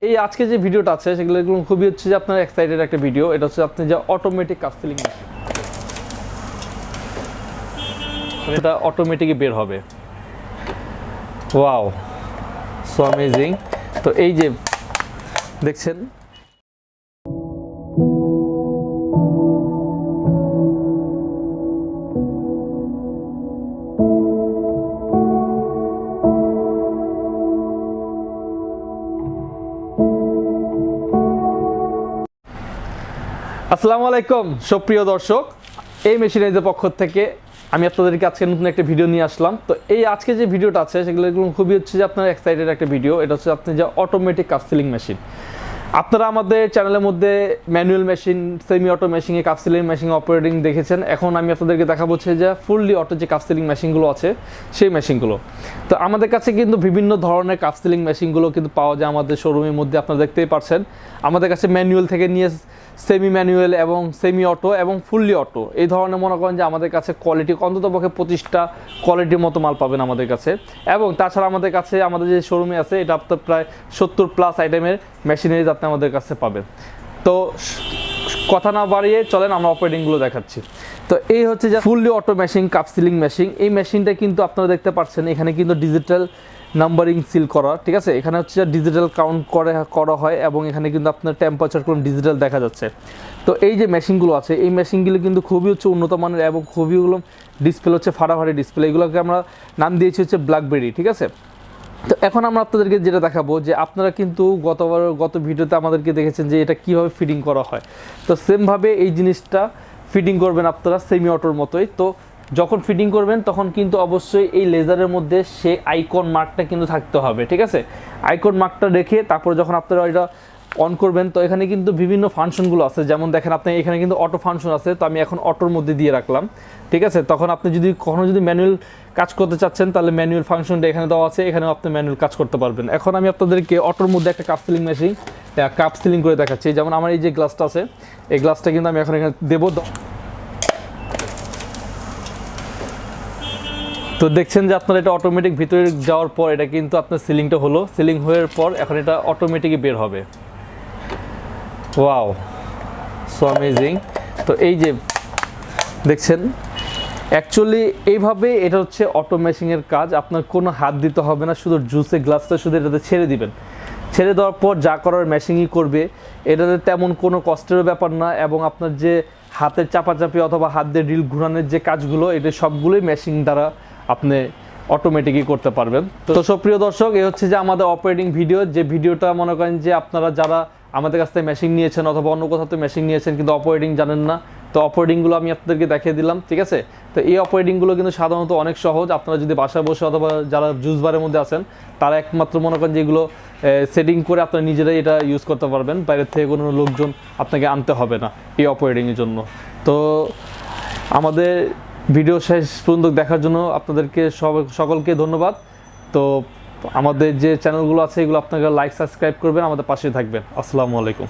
এই আজকে যে ভিডিওটা আছে সেগুলো খুবই হচ্ছে যে আপনার এক্সাইটেড একটা ভিডিও। এটা হচ্ছে আপনি যে অটোমেটিক কাপ সিলিং মেশিন, এটা অটোমেটিকই বের হবে। Wow, so amazing. তো এই যে দেখছেন, আসসালামু আলাইকুম সুপ্রিয় দর্শক, এই মেশিনারিজের পক্ষ থেকে আমি আপনাদেরকে আজকে নতুন একটা ভিডিও নিয়ে আসলাম। তো এই আজকে যে ভিডিওটা আছে সেগুলো খুবই হচ্ছে যে আপনার এক্সাইটেড একটা ভিডিও। এটা হচ্ছে আপনি যে অটোমেটিক কাপ সিলিং মেশিন। আপনারা আমাদের চ্যানেলের মধ্যে ম্যানুয়াল মেশিন, সেমি অটো মেশিনে কাপ সিলিং মেশিন অপারেটিং দেখেছেন। এখন আমি আপনাদেরকে দেখাবো হচ্ছে যে ফুললি অটো যে কাপ সিলিং মেশিনগুলো আছে সেই মেশিনগুলো। তো আমাদের কাছে কিন্তু বিভিন্ন ধরনের কাপ সিলিং মেশিনগুলো কিন্তু পাওয়া যায় আমাদের শোরুমের মধ্যে। আপনারা দেখতেই পাচ্ছেন আমাদের কাছে ম্যানুয়াল থেকে নিয়ে সেমি ম্যানুয়াল এবং সেমি অটো এবং ফুললি অটো, এই ধরনের মনে করেন যে আমাদের কাছে কোয়ালিটি অন্ততপক্ষে 25টা কোয়ালিটির মতো মাল পাবেন আমাদের কাছে। এবং তাছাড়া আমাদের কাছে আমাদের যে শোরুমে আছে এটা আপনার প্রায় 70+ আইটেমের মেশিনারিজ আপনি আমাদের কাছে পাবেন। তো কথা না বাড়িয়ে চলেন আমরা অপারেটিংগুলো দেখাচ্ছি। তো এই হচ্ছে যে fully auto machine cup sealing machine. এই মেশিনটা কিন্তু আপনারা দেখতে পাচ্ছেন এখানে কিন্তু ডিজিটাল নাম্বারিং সিল করা, ঠিক আছে। এখানে হচ্ছে ডিজিটাল কাউন্ট করা হয় এবং এখানে কিন্তু আপনার টেম্পারেচার কোন ডিজিটাল দেখা যাচ্ছে। তো এই যে মেশিনগুলো আছে এই মেশিনগুলো কিন্তু খুবই হচ্ছে উন্নত মানের এবং খুবই ডিসপ্লে হচ্ছে ফাটাফাটি ডিসপ্লে। এগুলোকে আমরা নাম দিয়েছি হচ্ছে ব্ল্যাকবেরি, ঠিক আছে। তো এখন আমরা আপনাদেরকে যেটা দেখাবো যে আপনারা কিন্তু গত ভিডিওতে আমাদেরকে দেখেছেন যে এটা কীভাবে ফিটিং করা হয়। তো সেমভাবে এই জিনিসটা ফিটিং করবেন আপনারা সেমি অটোর মতোই। তো যখন ফিটিং করবেন তখন কিন্তু অবশ্যই এই লেজারের মধ্যে সে আইকন মার্কটা কিন্তু থাকতে হবে, ঠিক আছে। আইকন মার্কটা রেখে তারপর যখন আপনারা এটা অন করবেন তো এখানে কিন্তু বিভিন্ন ফাংশনগুলো আছে। যেমন দেখেন আপনি এখানে কিন্তু অটো ফাংশন আছে, তো আমি এখন অটোর মধ্যে দিয়ে রাখলাম, ঠিক আছে। তখন আপনি যদি কখনো ম্যানুয়াল কাজ করতে চাচ্ছেন তাহলে ম্যানুয়াল ফাংশনটা এখানে দেওয়া আছে, এখানেও আপনি ম্যানুয়াল কাজ করতে পারবেন। এখন আমি আপনাদেরকে অটোর মধ্যে একটা cup sealing machine cup ceiling করে দেখাচ্ছি। যেমন আমার এই যে গ্লাসটা আছে এই গ্লাসটা কিন্তু আমি এখন এখানে দেবো। তো দেখছেন যে আপনার এটা অটোমেটিক ভিতরে যাওয়ার পর এটা কিন্তু আপনার সিলিংটা হলো, সিলিং হওয়ার পর এখন এটা অটোমেটিকই বের হবে। Wow, so amazing. তো এই যে দেখছেন অ্যাকচুয়ালি এইভাবে এটা হচ্ছে অটো মেশিনের কাজ। আপনার কোনো হাত দিতে হবে না, শুধু জুসে গ্লাসটা শুধু এটাতে ছেড়ে দিবেন। ছেড়ে দেওয়ার পর যা করার মেশিনই করবে, এটাতে তেমন কোনো কষ্টেরও ব্যাপার না। এবং আপনার যে হাতের চাপাচাপি অথবা হাত দিয়ে ড্রিল ঘোরানোর যে কাজগুলো এটা সবগুলোই মেশিন দ্বারা আপনি অটোমেটিকই করতে পারবেন। তো সুপ্রিয় দর্শক, এই হচ্ছে যে আমাদের অপারেটিং ভিডিও। যে ভিডিওটা মনে করেন যে আপনারা যারা আমাদের কাছ থেকে মেশিন নিয়েছেন অথবা অন্য কোথাও থেকে মেশিন নিয়েছেন কিন্তু অপারেটিং জানেন না, তো অপারেটিংগুলো আমি আপনাদেরকে দেখিয়ে দিলাম, ঠিক আছে। তো এই অপারেটিংগুলো কিন্তু সাধারণত অনেক সহজ। আপনারা যদি বাসায় বসে অথবা যারা জুস বারের মধ্যে আছেন তারা একমাত্র মনে করেন যেগুলো সেটিং করে আপনারা নিজেরাই এটা ইউজ করতে পারবেন। বাইরের থেকে কোনো লোকজন আপনাকে আনতে হবে না এই অপারেটিংয়ের জন্য। তো আমাদের ভিডিও শেষ পর্যন্ত দেখার জন্য আপনাদেরকে সকলকে ধন্যবাদ। তো আমাদের যে চ্যানেলগুলো আছে এগুলো আপনারা লাইক সাবস্ক্রাইব করবেন, আমাদের পাশে থাকবেন। আসসালামু আলাইকুম।